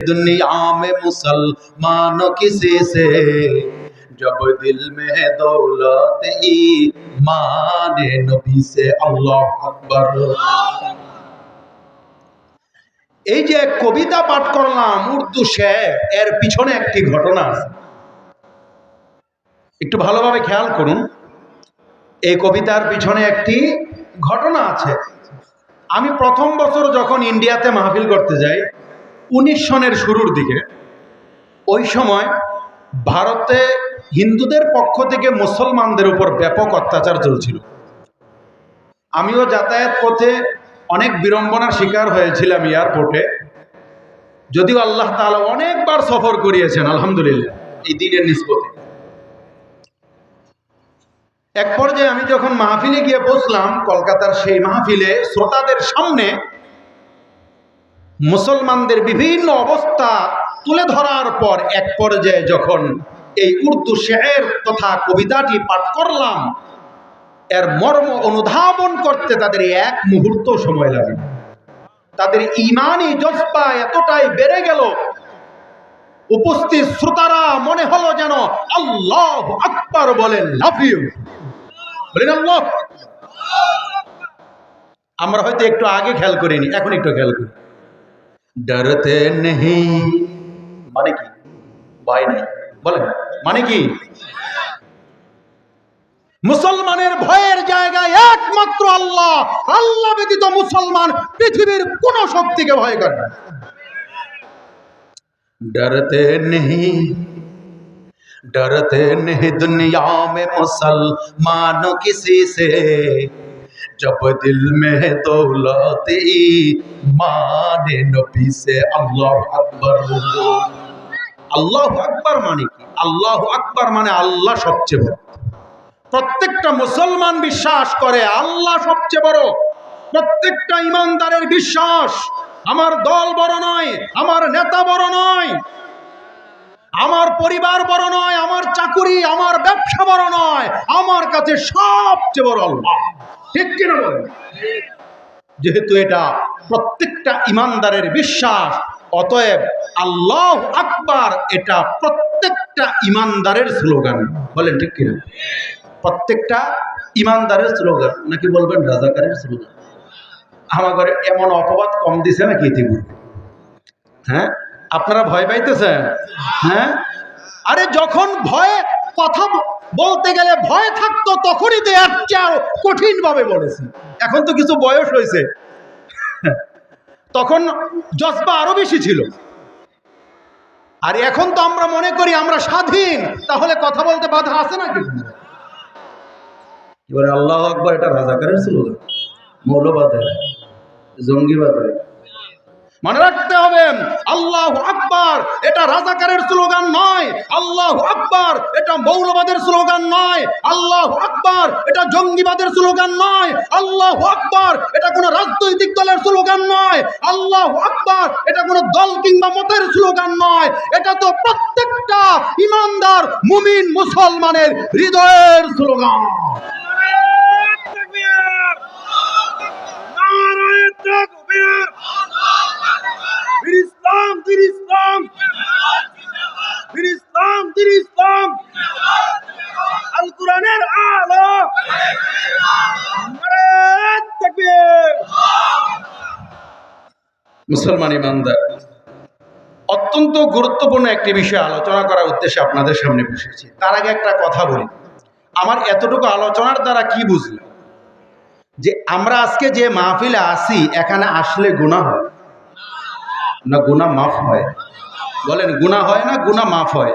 दुनिया में मुसलमानों किसी से जब दिल में दौलत ईमान नबी से अल्लाह আকবার। এই যে কবিতা পাঠ করলাম উর্দু শের, এর পিছনে একটি ঘটনা আছে, একটু ভালোভাবে খেয়াল করুন। এই কবিতার পিছনে একটি ঘটনা আছে। আমি প্রথম বছর যখন ইন্ডিয়াতে মাহফিল করতে যাই 19 সনের শুরুর দিকে, ওই সময় ভারতে হিন্দুদের পক্ষ থেকে মুসলমানদের উপর ব্যাপক অত্যাচার চলছিল। আমিও যাতায়াত পথে অনেক বিড়ম্বনার শিকার হয়েছিলাম এয়ারপোর্টে, যদিও আল্লাহ তাআলা অনেকবার সফর করিয়েছেন আলহামদুলিল্লাহ এই দিনের নিসবতে। এক পর্যায়ে আমি যখন মাহফিলে গিয়ে বসলাম, কলকাতার সেই মাহফিলে শ্রোতাদের সামনে মুসলমানদের বিভিন্ন অবস্থা তুলে ধরার পর এক পর্যায়ে যখন এই উর্দু শের তথা কবিতাটি পাঠ করলাম, এর মর্ম অনুধাবন করতে তাদের এক মুহূর্ত সময় লাগে। তাদের ঈমানি জজবা এতটাই বেড়ে গেল, উপস্থিত শ্রোতারা মনে হলো যেন আল্লাহু আকবার বলেন লাফিয়ে বলেন আল্লাহ। আমরা হয়তো একটু আগে খেয়াল করিনি, এখন একটু খেয়াল করি। ডরতে নেই মানে কি? ভয় নাই বলেন মানে কি? মুসলমানের ভয়ের জায়গায় একমাত্র আল্লাহ। আল্লাহ ব্যতীত মুসলমান পৃথিবীর কোন শক্তিকে ভয় করে না। डरते नहीं दुनिया में मुसलमानों किसी से जब दिल में दौलत ईमान नबी से अल्लाह আকবার। আল্লাহু আকবার মানে কি? আল্লাহু আকবার মানে আল্লাহ সবচেয়ে বড়। প্রত্যেকটা মুসলমান বিশ্বাস করে আল্লাহ সবচেয়ে বড়। প্রত্যেকটা ইমানদারের বিশ্বাস আমার দল বড় নয়, আমার নেতা বড় নয়, আমার পরিবার বড় নয়, আমার চাকুরি আমার ব্যবসা বড় নয়, আমার কাছে সবচেয়ে বড় আল্লাহ। ঠিক কিনা বলেন? যেহেতু এটা প্রত্যেকটা ইমানদারের বিশ্বাস, অতএব আল্লাহু আকবার এটা প্রত্যেকটা ইমানদারের স্লোগান। বলেন ঠিক কিনা? প্রত্যেকটা ইমানদারের স্লোগান, নাকি বলবেন রাজাকারের স্লোগান? আমার এমন অপবাদ কম দিছে নাকি ইতিপূর্বে? হ্যাঁ, আপনারা ভয় পাইতেছেন? হ্যাঁ, আরে যখন ভয়ে কথা বলতে গেলে ভয় থাকতো তখনই তো এর চেয়ে কঠিন ভাবে বলেছে। এখন তো কিছু বয়স হয়েছে, তখন জজবা আরো বেশি ছিল। আর এখন তো আমরা মনে করি আমরা স্বাধীন, তাহলে কথা বলতে বাধা আছে নাকি? এবারে আল্লাহু আকবার এটা রাজাকারের স্লোগান, মৌলবাদের, জঙ্গিবাদের। মনে রাখতে হবে আল্লাহু আকবার এটা রাজাকারের স্লোগান নয়, আল্লাহু আকবার এটা মৌলবাদের স্লোগান নয়, আল্লাহু আকবার এটা জঙ্গিবাদের স্লোগান নয়, আল্লাহু আকবার এটা কোনো রাজনৈতিক দলের স্লোগান নয়, আল্লাহু আকবার এটা কোনো দল কিংবা মতের স্লোগান নয়। এটা তো প্রত্যেকটা ইমানদার মুমিন মুসলমানের হৃদয়ের স্লোগান। মুসলমান ইমানদার, অত্যন্ত গুরুত্বপূর্ণ একটি বিষয় আলোচনা করার উদ্দেশ্যে আপনাদের সামনে বসেছি। তার আগে একটা কথা বলি, আমার এতটুকু আলোচনার দ্বারা কি বুঝলাম, যে আমরা আজকে যে মাহফিলে আসি, এখানে আসলে গুনাহ হয় না গুনাহ মাফ হয়? বলেন গুনাহ হয় না গুনাহ মাফ হয়?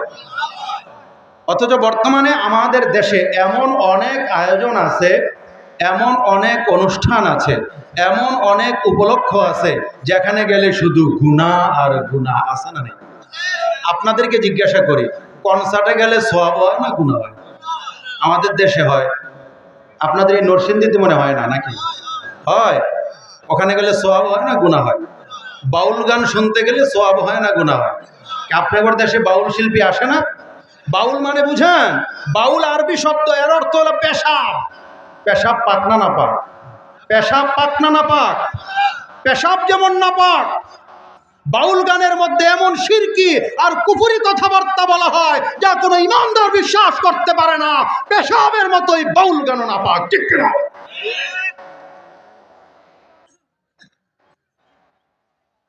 অথচ বর্তমানে আমাদের দেশে এমন অনেক আয়োজন আছে, এমন অনেক অনুষ্ঠান আছে, এমন অনেক উপলক্ষ আছে যেখানে গেলে শুধু গুনাহ আর গুনাহ। আছে না নেই? আপনাদেরকে জিজ্ঞাসা করি, কনসার্টে গেলে সওয়াব হয় না গুনাহ হয়? আমাদের দেশে হয়, আপনাদের এই নরসিংদীতে মনে হয় না নাকি? হয়। ওখানে গেলে সওয়াব হয় না গুনাহ হয়? বাউল গান শুনতে গেলে সওয়াব হয় না গুনাহ হয়? আপনাদের দেশে বাউল শিল্পী আসে না? বাউল মানে বুঝেন? বাউল আরবি শব্দ, এর অর্থ হলো পেশাব। পেশাব পাক না না পাক? পেশাব পাক না না পাক? পেশাব যেমন না পাক, বাউল গানের মধ্যে এমন শিরকি আর কুফরি কথাবার্তা বলা হয় যা কোনো ইমানদার বিশ্বাস করতে পারে না। পেশাবের মতোই বাউল গান নাপাক, ঠিক কিনা?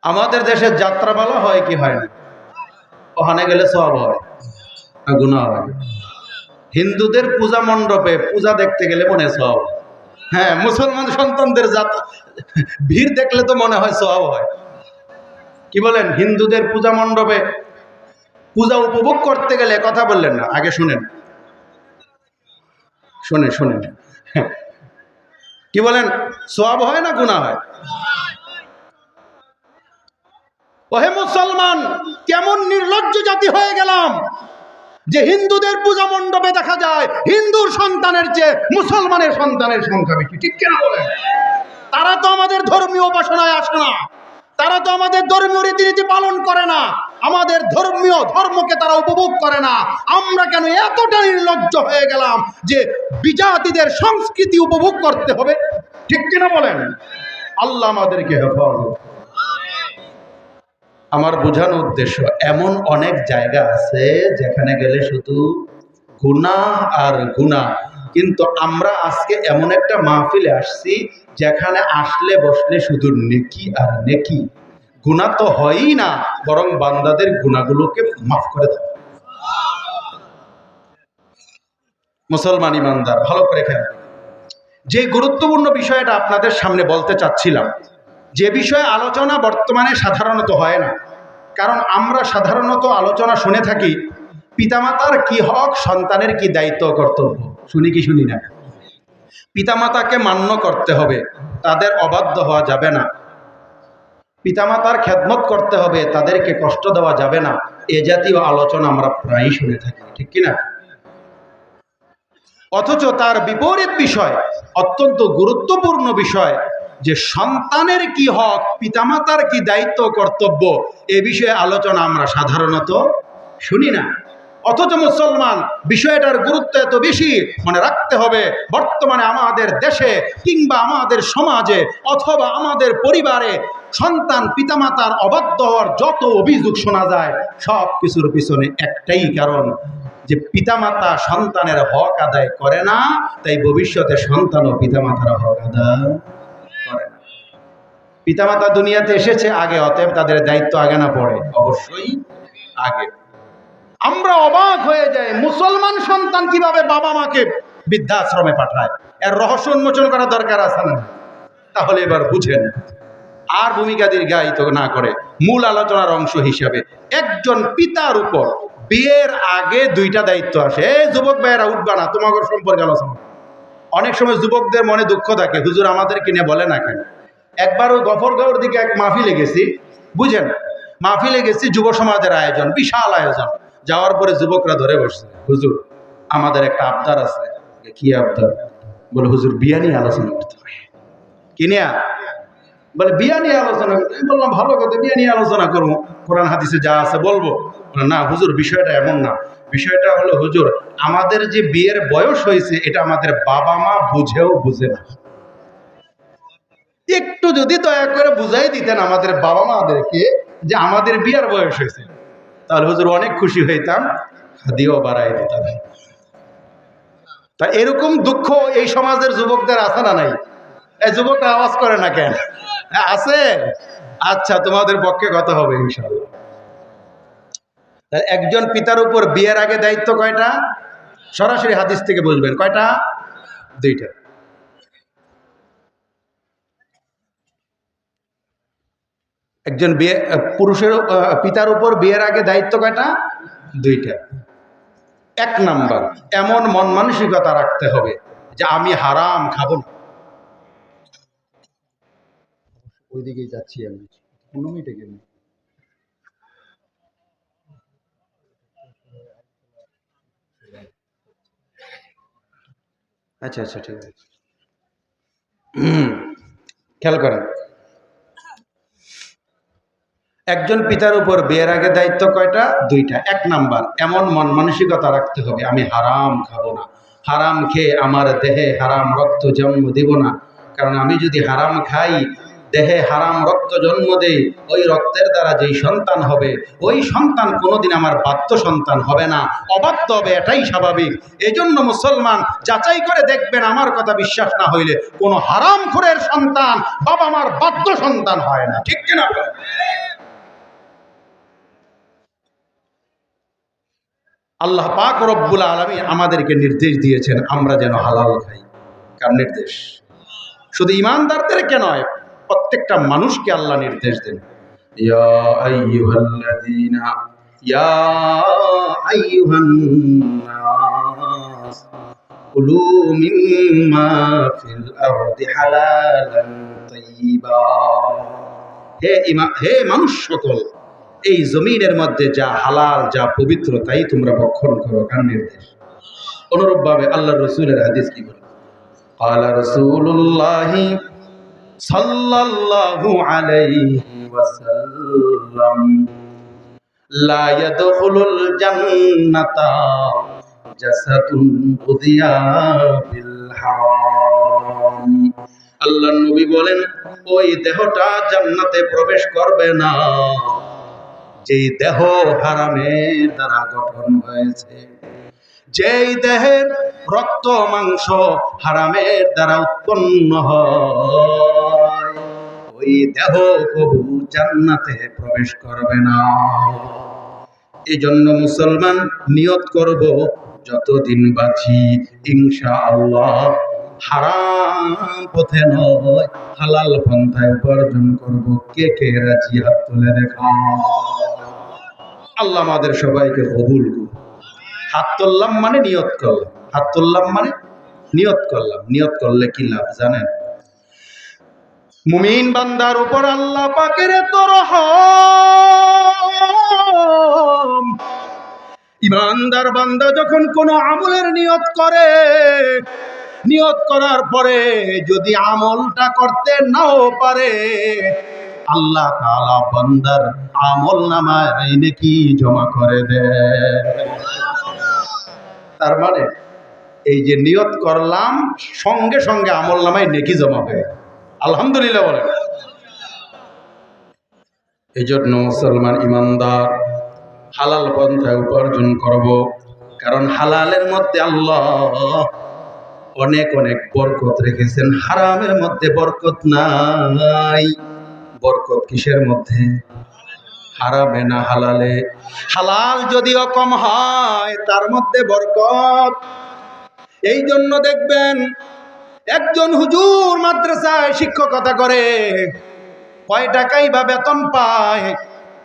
আমাদের দেশে যাত্রাপালা হয় কি হয় না? ওখানে গেলে সওয়াব হয় না গুনাহ হয়? হিন্দুদের পূজা মণ্ডপে পূজা দেখতে গেলে মনে সওয়াব, হ্যাঁ মুসলমান সন্তানদের ভিড় দেখলে তো মনে হয় সওয়াব হয়। কি বলেন? হিন্দুদের পূজা মণ্ডপে পূজা উপভোগ করতে গেলে, কথা বললেন না, আগে শুনেন শুনে শুনেন, কি বলেন? সওয়াব হয় না গুনাহ হয়? ওহে মুসলমান, কেমন নির্লজ্জ জাতি হয়ে গেলাম যে হিন্দুদের পূজা মণ্ডপে দেখা যায় হিন্দুর সন্তানের চেয়ে মুসলমানের সন্তানের সংখ্যা বেশি, ঠিক কিনা বলেন? তারা তো আমাদের ধর্মীয় উপাসনায় আসে না, তারা তো আমাদের ধর্মীয় রীতিনীতি পালন করে না, আমাদের ধর্মীয় ধর্মকে তারা উপভোগ করে না। আমরা কেন এতটা নির্লজ্জ হয়ে গেলাম যে বিজাতিদের সংস্কৃতি উপভোগ করতে হবে, ঠিক কিনা বলেন? আল্লাহ আমাদেরকে হেফাজত। আমার বোঝানোর উদ্দেশ্য, এমন অনেক জায়গা আছে যেখানে গেলে শুধু গুনাহ আর গুনাহ, কিন্তু আমরা আজকে এমন একটা মাহফিলে আসছি যেখানে আসলে বসলে শুধু নেকি আর নেকি। গুনাহ তো হয়ই না, বরং বান্দাদের গুনাহগুলোকে মাফ করে দেয়। মুসলমান ইমানদার ভালো করে খেয়াল, যে গুরুত্বপূর্ণ বিষয়টা আপনাদের সামনে বলতে চাচ্ছিলাম, যে বিষয়ে আলোচনা বর্তমানে সাধারণত হয় না, কারণ আমরা সাধারণত আলোচনা শুনে থাকি পিতামাতার কি হক, সন্তানের কি দায়িত্ব কর্তব্য, শুনি কি শুনি না? পিতামাতাকে মান্য করতে হবে, তাদের অবাধ্য হওয়া যাবে না, পিতামাতার খেদমত করতে হবে, তাদেরকে কষ্ট দেওয়া যাবে না, এ জাতীয় আলোচনা আমরা প্রায়ই শুনে থাকি, ঠিক কিনা? অথচ তার বিপরীত বিষয়, অত্যন্ত গুরুত্বপূর্ণ বিষয়, যে সন্তানের কি হক, পিতামাতার কি দায়িত্ব কর্তব্য, এ বিষয়ে আলোচনা আমরা সাধারণত শুনি না। অথচ মুসলমান বিষয়টার গুরুত্ব এত বেশি, মনে রাখতে হবে বর্তমানে আমাদের দেশে কিংবা আমাদের সমাজে অথবা আমাদের পরিবারে সন্তান পিতামাতার অবাধ্য হওয়ার যত অভিযোগ শোনা যায়, সব কিছুর পিছনে একটাই কারণ, যে পিতামাতা সন্তানের হক আদায় করে না, তাই ভবিষ্যতে সন্তানও পিতামাতার হক আদায় করে না। পিতামাতা দুনিয়াতে এসেছে আগে, অতএব তাদের দায়িত্ব আগে না পড়ে? অবশ্যই আগে। আমরা অবাক হয়ে যাই মুসলমান সন্তান কিভাবে বাবা মাকে বৃদ্ধাশ্রমে পাঠায়। এর রহস্য উন্মোচন করা দরকার আছে না? তাহলে এবার বুঝেন, আর ভূমিকা দীর্ঘায়িত না করে মূল আলোচনার অংশ হিসাবে, একজন পিতার উপর বিয়ের আগে দুইটা দায়িত্ব আসে। এই যুবক ভাইয়েরা উঠবা না, তোমাদের সম্পর্কে আলোচনা। অনেক সময় যুবকদের মনে দুঃখ থাকে, হুজুর আমাদের কিনে বলে না কেন? একবার ওই গফরগাঁওর দিকে এক মাহফিলে গেছি, বুঝেন, মাহফিলে গেছি, যুব সমাজের আয়োজন, বিশাল আয়োজন। যাওয়ার পরে যুবকরা ধরে বসছে, হুজুর আমাদের একটা আবদার আছে। কি আবদার? বলে হুজুর বিয়া নিয়ে আলোচনা করতে হবে। কি নিয়ে? বলে বিয়া নিয়ে আলোচনা করতে। আমি বললাম ভালো কথা, বিয়া নিয়ে আলোচনা করবো, কোরআন হাদিসে যা আছে বলবো। না হুজুর বিষয়টা এমন না, বিষয়টা হলো হুজুর আমাদের যে বিয়ের বয়স হয়েছে এটা আমাদের বাবা মা বুঝেও বুঝে না। একটু যদি দয়া করে বুঝাই দিতেন আমাদের বাবা মাদেরকে যে আমাদের বিয়ার বয়স হয়েছে, তাহলে হুজুর অনেক খুশি হইতাম, হাদিয়াও বাড়াই দিতাম। তা এরকম দুঃখ এই সমাজের যুবকদের আছে না নাই? এই যুবকরা আওয়াজ করে না কেন? আছে? আচ্ছা, তোমাদের পক্ষে কথা হবে ইনশাআল্লাহ। একজন পিতার উপর বিয়ের আগে দায়িত্ব কয়টা? সরাসরি হাদিস থেকে বুঝবেন কয়টা? দুইটা। একজন পুরুষের পিতার উপর বিয়ের আগে দায়িত্ব কয়টা? দুইটা। এক নাম্বার, এমন মন মানসিকতা রাখতে হবে যে আমি হারাম খাবো না। ওইদিকেই যাচ্ছি আমি, 15 মিনিটে গেল। আচ্ছা আচ্ছা, ঠিক আছে। খেয়াল করেন, একজন পিতার উপর বিয়ের আগে দায়িত্ব কয়টা? দুইটা। এক নাম্বার, এমন মন মানসিকতা রাখতে হবে আমি হারাম খাবো না, হারাম খেয়ে আমার দেহে হারাম রক্ত জন্ম দেব না, কারণ আমি যদি হারাম খাই দেহে হারাম রক্ত জন্ম দেয়, ওই রক্তের দ্বারা যেই সন্তান হবে, ওই সন্তান কোনোদিন আমার বাধ্য সন্তান হবে না, অবাধ্য হবে, এটাই স্বাভাবিক। এজন্য মুসলমান যাচাই করে দেখবেন, আমার কথা বিশ্বাস না হইলে কোনো হারামখোরের সন্তান বাবা মার বাধ্য সন্তান হয় না, ঠিক কিনা? আল্লাহ পাক রব্বুল আলামিন আমাদেরকে নির্দেশ দিয়েছেন আমরা যেন হালাল খাই। কার নির্দেশ? শুধু ঈমানদারদেরকে নয়, প্রত্যেকটা মানুষকে আল্লাহ নির্দেশ দেন, ইয়া আইয়ুহাল্লাযীনা ইয়া আইয়ুহান নাস কুলু মিম্মা ফিল আরদি হালালান তাইয়্যিবা। হে মানুষ সকল, এই জমিনের মধ্যে যা হালাল, যা পবিত্র, তাই তোমরা ভক্ষণ করো। কার নির্দেশ? অনুরূপভাবে আল্লাহর রাসূলের হাদিস কি বলে? ক্বালা রাসূলুল্লাহি সাল্লাল্লাহু আলাইহি ওয়াসাল্লাম লা ইয়াদখুলুল জান্নাতা জাসাদুন উযিয়া বিল হারাম। আল্লাহর নবী বলেন, ওই দেহটা জান্নাতে প্রবেশ করবে না যেই দেহ হারামের দ্বারা গঠন হয়েছে, যেই দেহের রক্ত মাংস হারামের দ্বারা উৎপন্ন হয়, ওই দেহ কবু জান্নাতে প্রবেশ করবে না। এই জন্য মুসলমান নিয়ত করব, যতদিন বাঁচি ইনশাআল্লাহ হারাম পথে নয়, হালাল পন্থায় উপার্জন করব। কে কে রাজি? হাত তুলে দেখা। আল্লাহ আমাদের সবাইকে কবুল করুন। হাত তুললাম মানে নিয়ত করলাম, হাত তুললাম মানে নিয়ত করলাম। নিয়ত করলে কি লাভ জানেন? মুমিন বান্দার উপর আল্লাহ পাকের এত রহম, ইমানদার বান্দা যখন কোনো আমলের নিয়ত করে, নিয়ত করার পরে যদি আমলটা করতে নাও পারে, আল্লাহ তাআলা বান্দার আমল নামায় নেকি জমা করে দেয়। তার মানে এই যে নিয়ত করলাম, সঙ্গে সঙ্গে আমল নামায় নেকি জমা হয়ে, আলহামদুলিল্লাহ বলেন। এই জন্য মুসলমান ইমানদার হালাল পন্থায় উপার্জন করব, কারণ হালালের মধ্যে আল্লাহ অনেক অনেক বরকত রেখেছেন, হারামের মধ্যে বরকত নাই। বরকত কিসের মধ্যে? হারামে না হালালে? হালাল যদিও কম হয়, তার মধ্যে বরকত। এই জন্য দেখবেন একজন হুজুর মাদ্রাসায় শিক্ষকতা করে, কয় টাকাই বা বেতন পায়,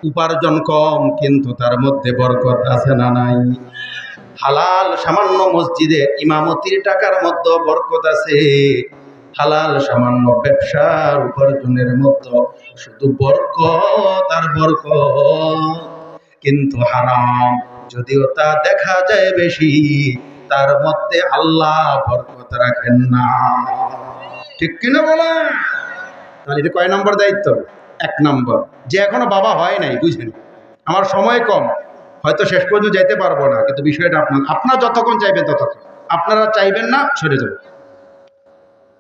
উপার্জন কম, কিন্তু তার মধ্যে বরকত আছে না নাই? হালাল সামান্য মসজিদে ইমামতির টাকার মধ্যে বরকত আছে, হালাল সামান্য ব্যবসার উপার্জনের মধ্যে শুধু বরকত আর বরকত। কিন্তু হারাম যদিও তা দেখা যায় বেশি, তার মধ্যে আল্লাহ বরকত রাখেন না, ঠিক কিনা বলেন? তাহলে এটা কয় নম্বর দায়িত্ব? 1 নম্বর। যে এখনো বাবা হয় নাই, বুঝেন আমার সময় কম, হয়তো শেষ পর্যন্ত যাইতে পারবো না, কিন্তু বিষয়টা আপনারা যতক্ষণ চাইবেন ততক্ষণ, আপনারা চাইবেন না সরে যাবেন।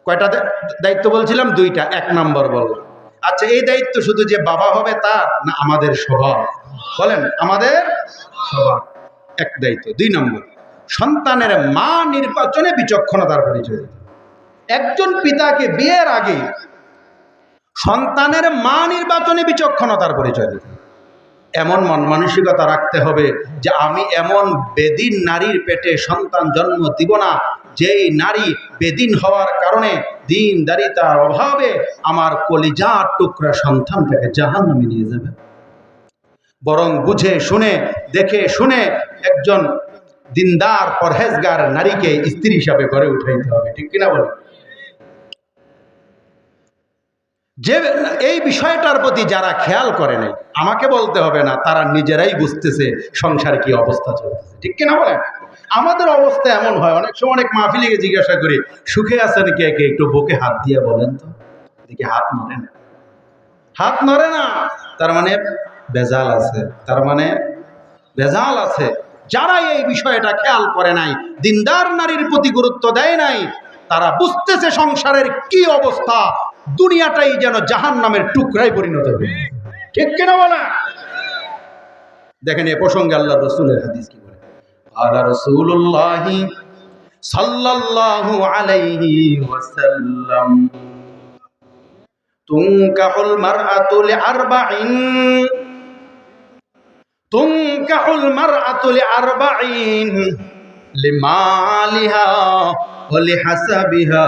কয়টা দায়িত্ব বলছিলাম? 2টা। 1 নম্বর বললাম। আচ্ছা, এই দায়িত্ব শুধু যে বাবা হবে তার না, আমাদের সবার? বলেন, আমাদের সবার এক দায়িত্ব। 2 নম্বর, সন্তানের মা নির্বাচনে বিচক্ষণতার পরিচয়। একজন পিতাকে বিয়ের আগে সন্তানের মা নির্বাচনে বিচক্ষণতার পরিচয় দিতে, এমন মন মানসিকতা রাখতে হবে যে আমি এমন বেদিন নারীর পেটে সন্তান জন্ম দিব না, যেই নারী বেদিন হওয়ার কারণে দ্বীনদারিতার অভাবে আমার কলিজার টুকরা সন্তানটাকে জাহান্নামে নিয়ে যাবে। বরং বুঝে শুনে দেখে শুনে একজন দিনদার পরহেজগার নারীকে স্ত্রী হিসাবে গড়ে উঠাইতে হবে, ঠিক কিনা বলেন? যে এই বিষয়টার প্রতি যারা খেয়াল করে নাই, আমাকে বলতে হবে না, তারা নিজেরাই বুঝতেছে সংসারে কি অবস্থা চলতেছে, ঠিক কিনা বলেন? আমাদের অবস্থা এমন হয়, অনেক সময় অনেক মাহফিলে জিজ্ঞাসা করি, সুখে আছেন কে কে, একটু বুকে হাত দিয়ে বলেন তো, দেখি হাত নড়ে না। হাত নড়ে না, তার মানে ভেজাল আছে, তার মানে ভেজাল আছে। যারা এই বিষয়টা খেয়াল করে নাই, দিনদার নারীর প্রতি গুরুত্ব দেয় নাই, তারা বুঝতেছে সংসারের কি অবস্থা, দুনিয়াটাই যেন জাহান্নামের টুকরায় পরিণত হবে। ঠিক কিনা বলা? দেখেন এ প্রসঙ্গে আল্লাহ রসুলের হাদিস কি বলে। আলা রাসূলুল্লাহি সাল্লাল্লাহু আলাইহি ওয়াসাল্লাম তুনকাহুল মারআতু লিআরবাইন তুনকাহুল মারআতু লিআরবাইন লিমালিহা ওয়া লিহাসাবিহা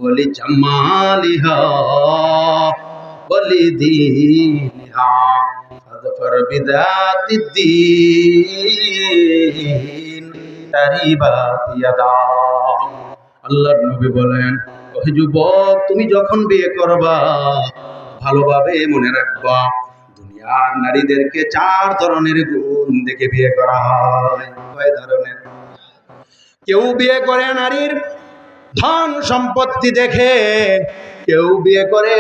ওয়া লিজামালিহা ওয়া লিদীনিহা ফাযফার বিযাতিদ্দীন তারিবাত ইয়াদা। আল্লাহর নবী বলেন, ওহে যুবক, তুমি যখন বিয়ে করবা ভালোভাবে মনে রাখবা দুনিয়ার নারীদেরকে 4 ধরনের গুণ দেখে বিয়ে করা হয়। কয় ধরনের? কেউ বিয়ে করে নারীর ধন সম্পত্তি দেখে, কেউ বিয়ে করে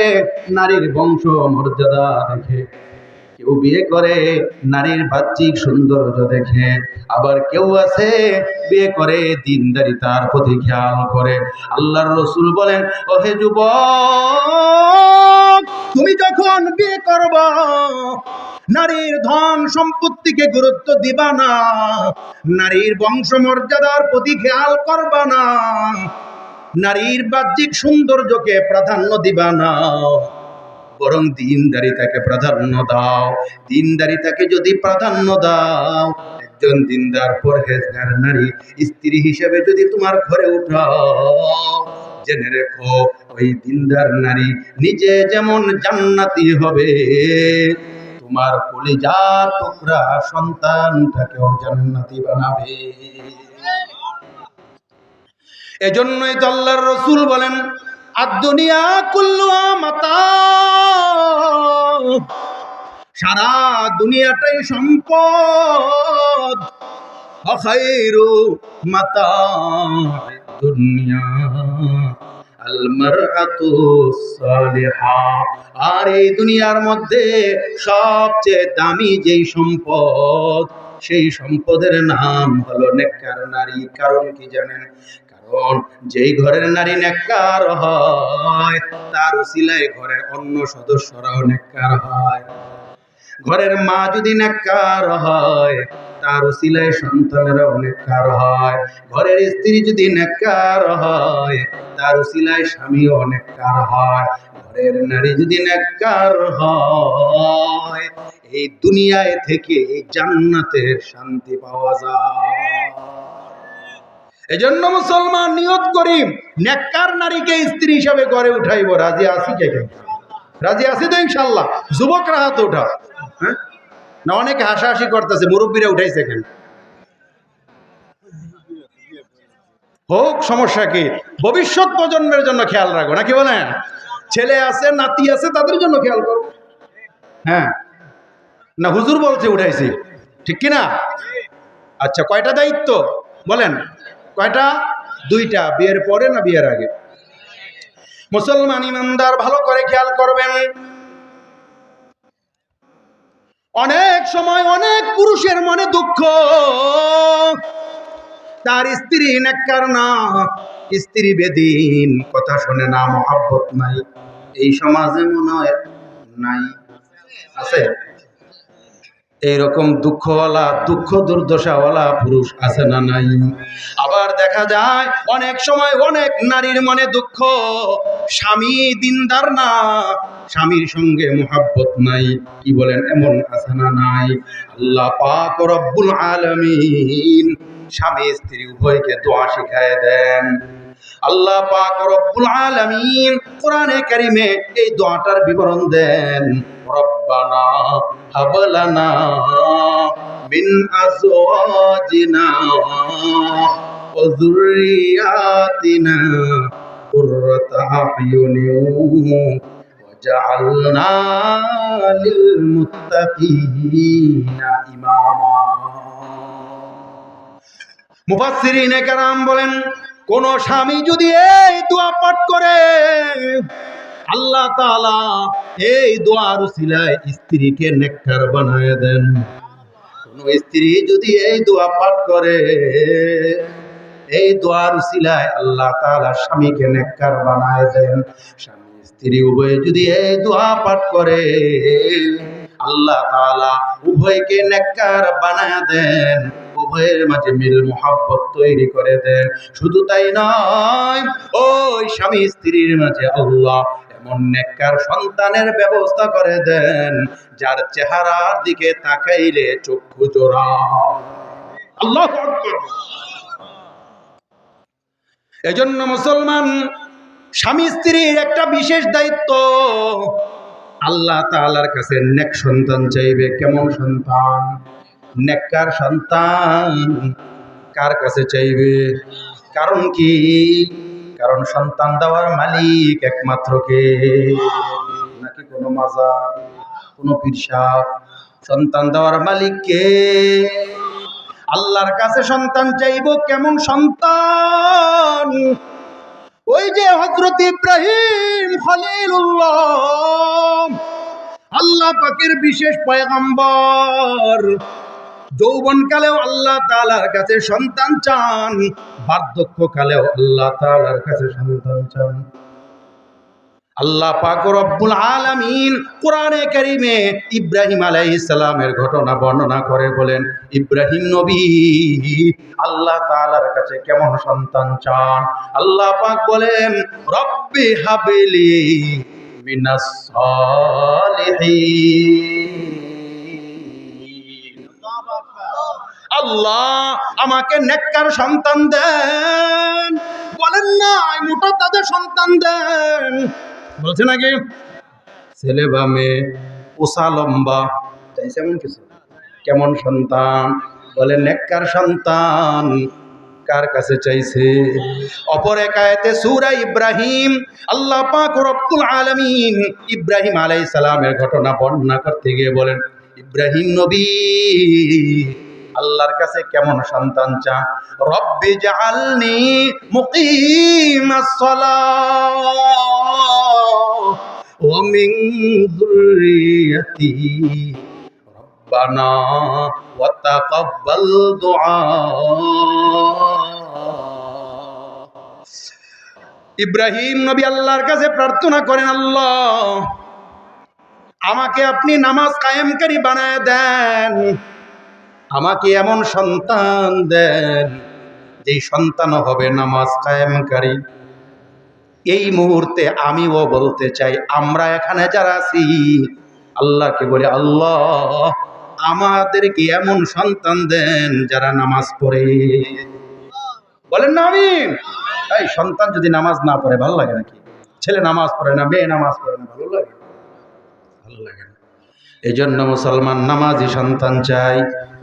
নারীর বংশ মর্যাদা দেখে, কেউ বিয়ে করে নারীর বাহ্যিক সৌন্দর্য দেখে, আবার কেউ আছে বিয়ে করে দিনদারিতার প্রতি খেয়াল করে। আল্লাহর রাসূল বলেন, ওহে যুবক, তুমি যখন বিয়ে করবা নারীর ধন সম্পত্তিকে গুরুত্ব দিবা না, নারীর বংশ মর্যাদার প্রতি খেয়াল করবা না, নারীর বাহ্যিক সৌন্দর্যকে প্রাধান্য দিবা না, বরং দিনদারিতাকে প্রাধান্য দাও। দিনদারিতাকে যদি প্রাধান্য দাও, একজন দিনদার পরহেজগার নারী স্ত্রী হিসেবে যদি তোমার ঘরে উঠাও, জেনে রেখো ওই দিনদার নারী নিজে যেমন জান্নাতি হবে, তোমার কলিজার টুকরা সন্তানটাকেও জান্নাতি বানাবে। এজন্যই তো আল্লাহর রাসূল বলেন, আদ-দুনিয়া কুল্লুহা মাতা, সারা দুনিয়াটাই সম্পদ। ওয়া খায়রু মাতা'আদ দুনিয়া আল মারআতু সালিহা, আর এই দুনিয়ার মধ্যে সবচেয়ে দামি যেই সম্পদ, সেই সম্পদের নাম হলো নেককার নারী। কারণ কি জানেন? কারণ যেই ঘরের নারী নেককার হয় তার উসিলায় ঘরের অন্য সদস্যরাও নেককার হয়। ঘরের মা যদি নেককার হয় তার উসিলায় সন্তানেরাও নেককার হয়। ঘরের স্ত্রী যদি নেককার হয় তার উসিলায় স্বামীও নেককার হয়। ঘরের নারী যদি নেককার হয় এই দুনিয়ায় থেকে জান্নাতের শান্তি পাওয়া যায়। এজন্য মুসলমান নিয়ত করি নেককার নারীকে স্ত্রী হিসাবে ঘরে উঠাইব। রাজি আছি কে? রাজি আছি তো ইনশাআল্লাহ? যুবকরা হাত উঠা। হ্যাঁ না, অনেকে হাসাহাসি করতেছে, মুরব্বীরা উঠাইছে কেন? হোক, সমস্যা কি? ভবিষ্যৎ প্রজন্মের জন্য খেয়াল রাখো, নাকি বলেন? ছেলে আছে, নাতি আছে, তাদের জন্য খেয়াল করো। হ্যাঁ না, হুজুর বলছে উঠাইছি, ঠিক কিনা? আচ্ছা, কয়টা দায়িত্ব বলেন? কয়টা? 2টা। বিয়ের পরে না বিয়ের আগে? মুসলমান ইমানদার ভালো করে খেয়াল করবেন। অনেক সময় অনেক পুরুষের মনে দুঃখ, তার স্ত্রী নেককার না, স্ত্রী বেদিন, কথা শোনে না, মহব্বত নাই। এই সমাজে মনে হয় নাই? আছে এইরকম দুঃখওয়ালা, দুঃখ দুর্দশাওয়ালা পুরুষ আছে না নাই? আবার দেখা যায় অনেক সময় অনেক নারীর মনে দুঃখ, স্বামী দিনদার না, স্বামীর সঙ্গে মহব্বত নাই। কি বলেন, এমন আছে না নাই? আল্লাহ পাক রব্বুল আলামিন স্বামী স্ত্রী উভয়কে দোয়া শিখায় দেন। আল্লাহ পাক রব্বুল আলামিন কোরআনে কারিমে এই দোয়াটার বিবরণ দেন। রব্বানা হাব লানা মিন আজওয়াজিনা ওয়া যুররিয়াতিনা কুররাতা আ'য়ুনিন ওয়াজআলনা লিল মুত্তাকিনা ইমামা। মুফাসসিরিনে কেরাম বলেন, কোন স্বামী যদি এই দোয়া পাঠ করে আল্লাহ তাআলা এই দোয়ার উসিলায় স্ত্রীকে নেককার বানায় দেন। কোন স্ত্রী যদি এই দোয়া পাঠ করে এই দোয়ার উসিলায় আল্লাহ তাআলা স্বামীকে নেককার বানায় দেন। স্বামী স্ত্রী উভয়ে যদি এই দোয়া পাঠ করে, আল্লাহ তাআলা উভয়কে নেককার বানায়া দেন, উভয়ের মাঝে মিল মোহাব্বত তৈরি করে দেন। শুধু তাই নয়, ওই স্বামী স্ত্রীর মাঝে আল্লাহ এমন নেককার সন্তানের ব্যবস্থা করে দেন, যার চেহারার দিকে তাকাইলে চক্ষু জোড়ায়। আল্লাহু আকবার। এজন্য মুসলমান স্বামী স্ত্রীর একটা বিশেষ দায়িত্ব, আল্লাহ তাআলার কাছে নেক সন্তান চাইবে। কেমন সন্তান? নেককার সন্তান কার কাছে চাইবে? কারণ কি? কারণ সন্তান দেওয়ার মালিক একমাত্র কে? নাকি কোনো মাজার, কোনো পীর সাহেব? সন্তান দেওয়ার মালিক কে? আল্লাহর কাছে সন্তান চাইব। কেমন সন্তান? ওই যে হযরত ইব্রাহিম খলিলুল্লাহ, আল্লাহ পাকের বিশেষ পয়গম্বর, যৌবনকালেও আল্লাহ তাআলার কাছে সন্তান চান, বার্ধক্যকালেও আল্লাহ তাআলার কাছে সন্তান চান। আল্লাহ পাক রব্বুল আলামিন কোরআনে কারীমে ইব্রাহিম আলাইহিস সালামের ঘটনা বর্ণনা করে বলেন, ইব্রাহিম নবী আল্লাহ তাআলার কাছে কেমন সন্তান চান? আল্লাহ পাক বলেন, রব্বি হাবলি মিনাস সালিহিন। আল্লাহ আমাকে নেককার সন্তান দেন। বলেন না মোটা তাদের সন্তান দেন, বলছে নাকি? ছেলে বা মেয়ে, ওসা লম্বা, চাইছে এমন কিছু? কেমন সন্তান? বলে নেককার সন্তান। কার কাছে চাইছে? অপর এক আয়াতে সূরা ইব্রাহিম আল্লাহ পাক রব্বুল আলামিন ইব্রাহিম আলাইহিস সালামের ঘটনা বর্ণনা করতে গিয়ে বলেন, ইব্রাহিম নবী আল্লাহর কাছে কেমন সন্তান চান? রব্বি জাআলনি মুকিমাস সালাহ ওয়া মিন যুররিয়্যাতি রব্বানা ওয়া তাকাব্বাল দুআ। ইব্রাহিম নবী আল্লাহর কাছে প্রার্থনা করেন, আল্লাহ আমাকে আপনি নামাজ কায়েমকারী বানায় দেন, আমাকে এমন সন্তান দেন যেই সন্তান হবে নামাজ কায়েমকারী। এই মুহূর্তে আমিও বলতে চাই, আমরা এখানে যারা আছি আল্লাহকে বলি, আল্লাহ আমাদেরকে এমন সন্তান দেন যারা নামাজ পড়ে। বলেন না আমিন। এই সন্তান যদি নামাজ না পড়ে ভালো লাগে নাকি? ছেলে নামাজ পড়ে না, মেয়ে নামাজ পড়ে না, ভালো লাগে? ভালো লাগে না। এই জন্য মুসলমান নামাজি সন্তান চাই,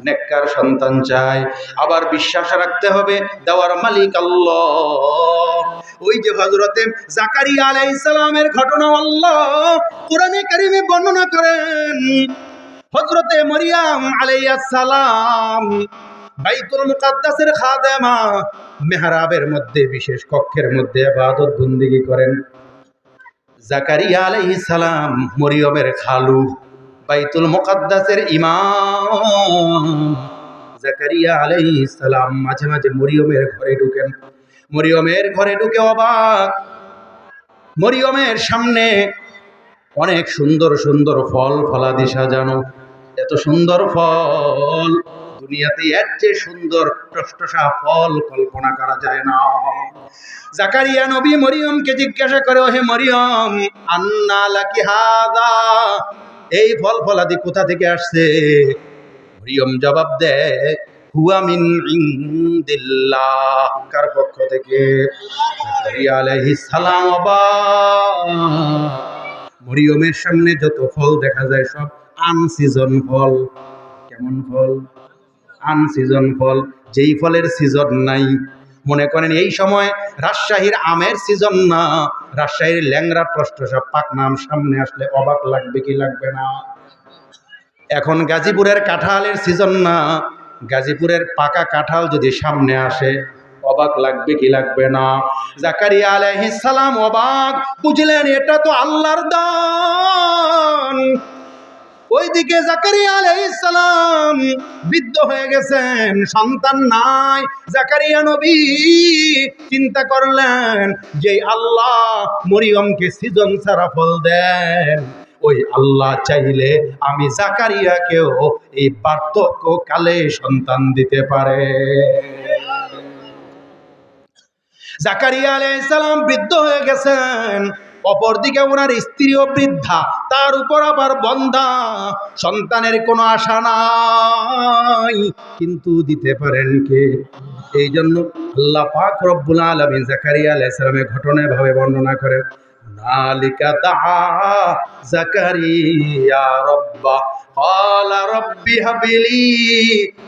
নেককার সন্তান চাই। আবার বিশ্বাস রাখতে হবে দেওয়ার মালিক আল্লাহ। ওই যে হযরতে জাকারিয়া আলাইহিস সালামের ঘটনা আল্লাহ কোরআনে কারীমে বর্ণনা করেন। হযরতে মরিয়ম আলাইহিস সালাম বাইতুল মুকাদ্দাসের খাদেমা, মেহরাবের মধ্যে বিশেষ কক্ষের মধ্যে ইবাদত বন্দেগী করেন। জাকারিয়া আলাইহিস সালাম মরিয়মের খালু, বাইতুল মুকাদ্দাসের ইমাম জাকারিয়া আলাইহিস সালাম মাঝে মাঝে মরিয়মের ঘরে ঢুকেন। মরিয়মের ঘরে ঢুকে অবাক, মরিয়মের সামনে অনেক সুন্দর সুন্দর ফল ফলাদি সাজানো। এত সুন্দর ফল দুনিয়াতে এর চেয়ে সুন্দর টসটসা ফল কল্পনা করা যায় না। জাকারিয়া নবী মরিয়মকে জিজ্ঞাসা করে, ওহে মরিয়ম আন্না লাকি হাযা, এই ফল ফলাদি কোথা থেকে আসছে? মরিয়ম জবাব দেয়, হুয়া মিন ইনদিল্লাহ, কার পক্ষ থেকে? জাকারিয়া আলাইহিস সালাম মরিয়মের সামনে যত ফল দেখা যায় সব আনসিজন ফল। কেমন ফল? আনসিজন ফল, যেই ফলের সিজন নাই। মনে করেন এই সময় রাজশাহীর আমের সিজন না, রাজশাহীর ল্যাংড়া টসটসা পাকনা আম সামনে আসলে অবাক লাগবে কি লাগবে না? এখন গাজীপুরের কাঁঠালের সিজন না, গাজীপুরের পাকা কাঁঠাল যদি সামনে আসে অবাক লাগবে কি লাগবে না? জাকারিয়া আলাইহিস সালাম অবাক, বুঝলেন এটা তো আল্লাহর দান। ওইদিকে জাকারিয়া আলাইহিস সালাম বৃদ্ধ হয়ে গেছেন, সন্তান নাই। জাকারিয়া নবী চিন্তা করলেন যে আল্লাহ মরিয়মকে সৃজন ছাড়া ফল দেন, ওই আল্লাহ চাইলে আমি জাকারিয়াকেও এই বার্ধক্য কালে সন্তান দিতে পারে। জাকারিয়া আলাইহিস সালাম বৃদ্ধ হয়ে গেছেন, অপরদিকে ওনার স্ত্রীও বৃদ্ধা, তার উপর আবার বন্ধা, সন্তানের কোনো আশা নাই, কিন্তু দিতে পারেন কে? এই জন্য আল্লাহ পাক রব্বুল আলামিন জাকারিয়া আলাইহিস সালামের ঘটনা ভাবে বর্ণনা করেন, নালিকা দাআ জাকারিয়া রাব্বা ক্বালা রাব্বি হাবলি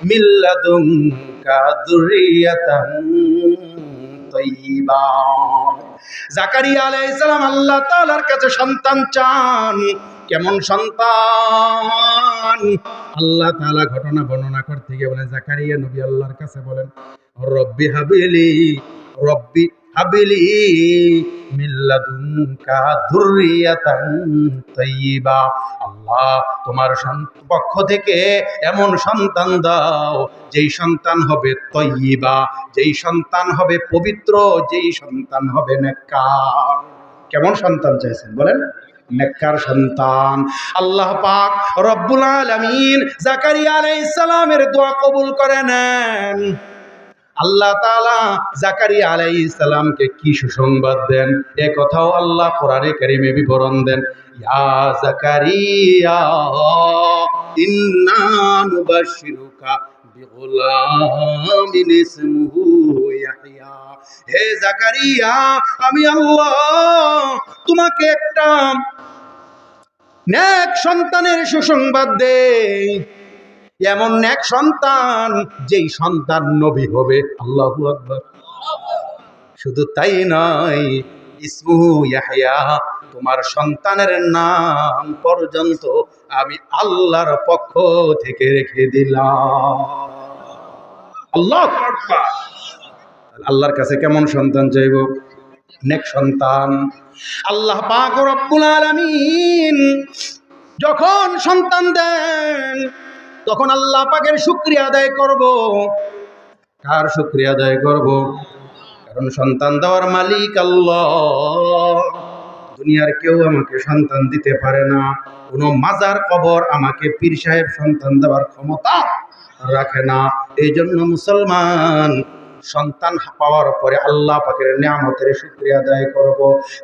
মিন লাদুনকা যুররিয়াতান তাইয়্যিবা। জাকারিয়া আলাইহিস সালাম আল্লাহ তাআলার কাছে সন্তান চান। কেমন সন্তান? আল্লাহ তাআলা ঘটনা বর্ণনা করতে গিয়ে বলেন, জাকারিয়া নবী আল্লাহর কাছে বলেন, রব্বি হাবিলি রব্বি হাবিলি মিন লাদুনকা যুররিয়াতান তাইয়্যিবা। আল্লাহ তোমার পক্ষ থেকে এমন সন্তান দাও যেই সন্তান হবে তাইয়্যিবা, যেই সন্তান হবে পবিত্র, যেই সন্তান হবে নেককার। কেমন সন্তান চাইছেন বলেন? নেককার সন্তান। আল্লাহ পাক রব্বুল আলামিন জাকারিয়া আলাইহিস সালামের দোয়া কবুল করে নেন। আল্লাহ তাআলা জাকারিয়া আলাইহিস সালামকে কি সুসংবাদ দেন, এ কথাও আল্লাহ কোরআনে কারীমে বিবরণ দেন। ইয়া জাকারিয়া ইন্না নুবাশশিরুকা বিগুলামিন ইসমুহু ইয়াহইয়া। হে জাকারিয়া, আমি আল্লাহ তোমাকে একটা নেক সন্তানের সুসংবাদ দেই, এমন নেক সন্তান যেই সন্তান নবী হবে। আল্লাহু আকবার। শুধু তাই নয়, ইসমুহু ইয়াহইয়া, তোমার সন্তানের নাম পর্যন্ত আমি আল্লাহর পক্ষ থেকে রেখে দিলাম। আল্লাহু আকবার। আল্লাহর কাছে কেমন সন্তান চাইব? নেক সন্তান। আল্লাহ পাক রব্বুল আলামিন যখন সন্তান দেন, তখন আল্লাহ পাকের শুকরিয়া আদায় করব। কার শুকরিয়া আদায় করব? কারণ সন্তান দেওয়ার মালিক আল্লাহ। দুনিয়ার কেউ আমাকে সন্তান দিতে পারে না। কোনো মাজার কবর আমাকে পীর সাহেব সন্তান দেওয়ার ক্ষমতা রাখে না। এই জন্য মুসলমান সন্তান পাওয়ার পরে আল্লাহ পাকের নিয়ামতের শুকরিয়া আদায় করব।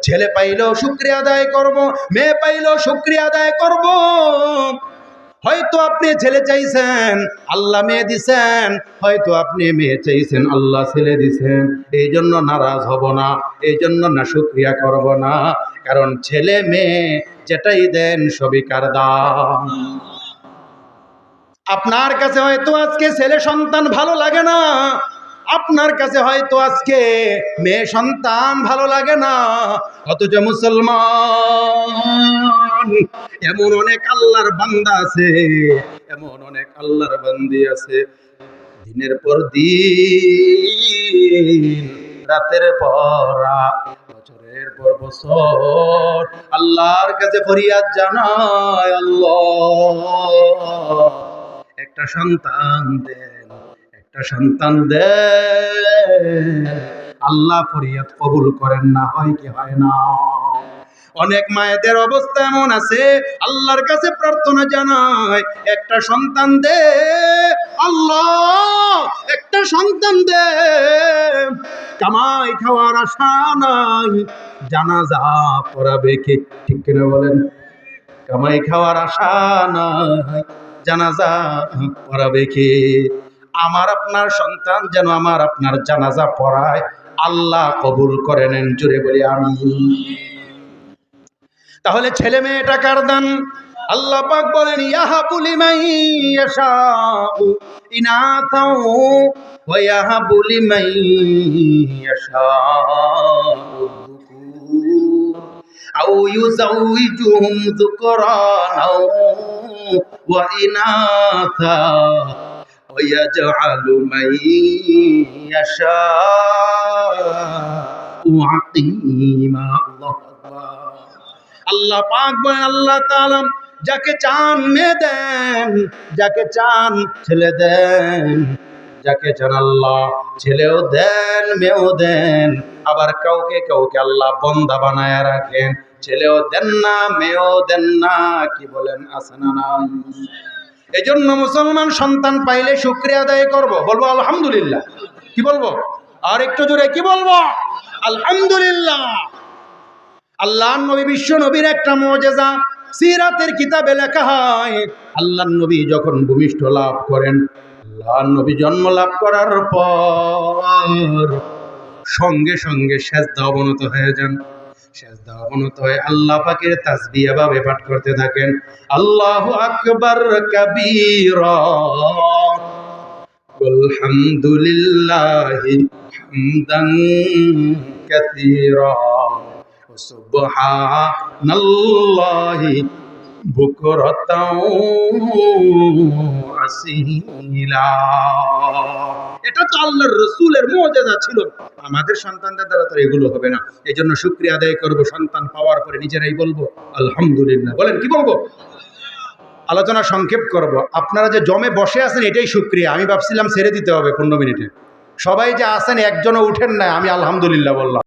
ছেলে পাইলেও শুকরিয়া আদায় করব, মেয়ে পাইলেও শুকরিয়া আদায় করব। হয়তো আপনি ছেলে চাইছেন, আল্লাহ মেয়ে দিছেন, হয়তো আপনি মেয়ে চাইছেন, আল্লাহ ছেলে দিছেন। এই জন্য নারাজ হব না, এই জন্য না শুকরিয়া করব না। কারণ ছেলে মেয়ে যেটাই দেন সবই কার দান। আপনার কাছে হয়তো আজকে ছেলে সন্তান ভালো লাগে না, আপনার কাছে হয়তো আজকে মেয়ে সন্তান ভালো লাগে না, অথচ মুসলমান এমন অনেক আল্লাহর বান্দা আছে, এমন অনেক আল্লাহর বান্দি আছে, দিনের পর দিন, রাতের পর রাত, বছরের পর বছর আল্লাহর কাছে ফরিয়াদ জানায়, আল্লাহ একটা সন্তান দেন, একটা সন্তান দেন। আল্লাহ ফরিয়াদ কবুল করেন না, হয় কি হয় না? অনেক মায়েদের অবস্থা এমন আছে, আল্লাহর কাছে প্রার্থনা জানায়, একটা সন্তান দে আল্লাহ, একটা সন্তান দে। কামাই খাওয়ার আশা নাই, জানাজা পড়াবে কে? ঠিক কিনা বলেন? কামাই খাওয়ার আশা নাই, জানাজা পড়াবে কে? আমার আপনার সন্তান যেন আমার আপনার জানাজা পড়ায়, আল্লাহ কবুল করে নেন। জোরে বলি আমিন। তাহলে ছেলে মেয়েটা কার দান? আল্লাহ পাক বলেন, ইয়াহাবু লিমান ইয়াশাউ ইনাতাও ওয়া ইয়াহাবু লিমান ইয়াশাউ যুকুর আও ইউযাউইজুহুম যুকরানাও ওয়া ইনাথা ওয়া ইয়াজআলু মান ইয়াশাউ আকিমা। আল্লাহু আকবার। আল্লাহ পাক বলেন, আল্লাহ তাআলা যাকে চান মেয়ে দেন, যাকে চান ছেলে দেন, যাকে চান আল্লাহ ছেলেও দেন মেয়েও দেন। আবার কাউকে কাউকে আল্লাহ বন্দা বানায় রাখেন, ছেলেও দেন না মেয়েও দেন না। কি বলেন, আছে না নাই? এই জন্য মুসলমান সন্তান পাইলে শুকরিয়া আদায় করব, বলবো আলহামদুলিল্লাহ। কি বলবো? আর একটু জোরে কি বলবো? আলহামদুলিল্লাহ। আল্লাহর নবী বিশ্ব নবীর একটা মুজিজা সিরাতের কিতাবে লেখা হয়, আল্লাহর নবী যখন ভূমিষ্ঠ লাভ করেন, আল্লাহর নবী জন্ম লাভ করার পর সঙ্গে সঙ্গে সেজদা অবনত হয়ে যান। সেজদা অবনত হয়ে আল্লাহ পাকের তাসবিহ ভাবে পাঠ করতে থাকেন, আল্লাহু আকবার কাবীরা আলহামদুলিল্লাহি হামদান কাসীরা সুবহানাল্লাহি বুকরাতাও আসীলা। এটা তো আল্লাহর রাসূলের মুজিজা ছিল, আমাদের সন্তানদের দ্বারা তো এগুলো হবে না। এই জন্য শুকরিয়া আদায় করব, সন্তান পাওয়ার পরে নিজেরাই বলবো আলহামদুলিল্লাহ। বলেন কি বলবো? আলোচনা সংক্ষেপ করব। আপনারা যে জমে বসে আছেন এটাই শুকরিয়া। আমি ভাবছিলাম ছেড়ে দিতে হবে 15 মিনিটে। সবাই যে আছেন একজনও উঠেন না, আমি আলহামদুলিল্লাহ বললাম।